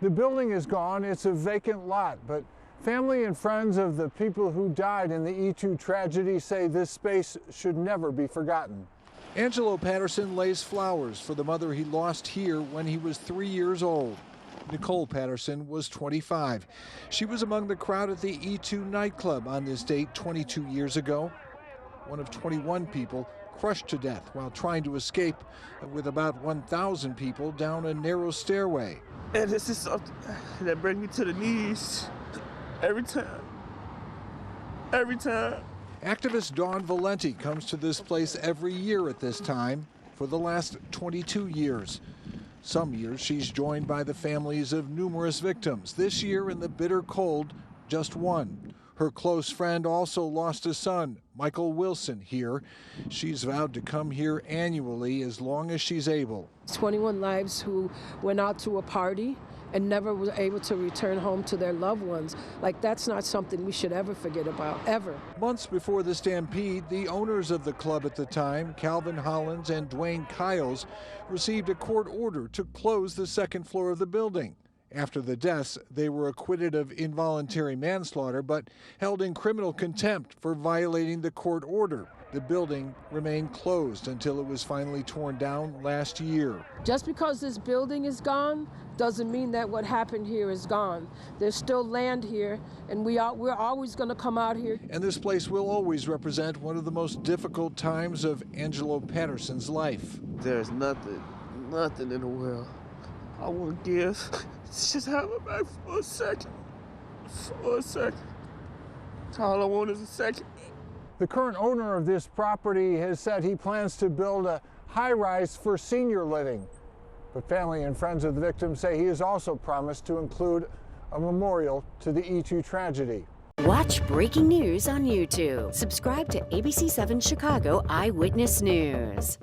The building is gone, it's a vacant lot, but family and friends of the people who died in the E2 tragedy say this space should never be forgotten. Angelo Patterson lays flowers for the mother he lost here when he was 3 years old. Nicole Patterson was 25. She was among the crowd at the E2 nightclub on this date 22 years ago. One of 21 people crushed to death while trying to escape with about 1,000 people down a narrow stairway. And this is something that brings me to the knees every time. Every time. Activist Dawn Valenti comes to this place every year at this time for the last 22 years. Some years she's joined by the families of numerous victims. This year in the bitter cold, just one. Her close friend also lost a son, Michael Wilson, here. She's vowed to come here annually as long as she's able. 21 lives who went out to a party and never were able to return home to their loved ones. Like, that's not something we should ever forget about, ever. Months before the stampede, the owners of the club at the time, Calvin Hollins and Dwayne Kiles, received a court order to close the second floor of the building. After the deaths, they were acquitted of involuntary manslaughter, but held in criminal contempt for violating the court order. The building remained closed until it was finally torn down last year. Just because this building is gone doesn't mean that what happened here is gone. There's still land here, and we're always going to come out here. And this place will always represent one of the most difficult times of Angelo Patterson's life. There's nothing in the world I want to give. Just have it back for a second. For a second. All I want is a second. The current owner of this property has said he plans to build a high-rise for senior living. But family and friends of the victims say he has also promised to include a memorial to the E2 tragedy. Watch breaking news on YouTube. Subscribe to ABC7 Chicago Eyewitness News.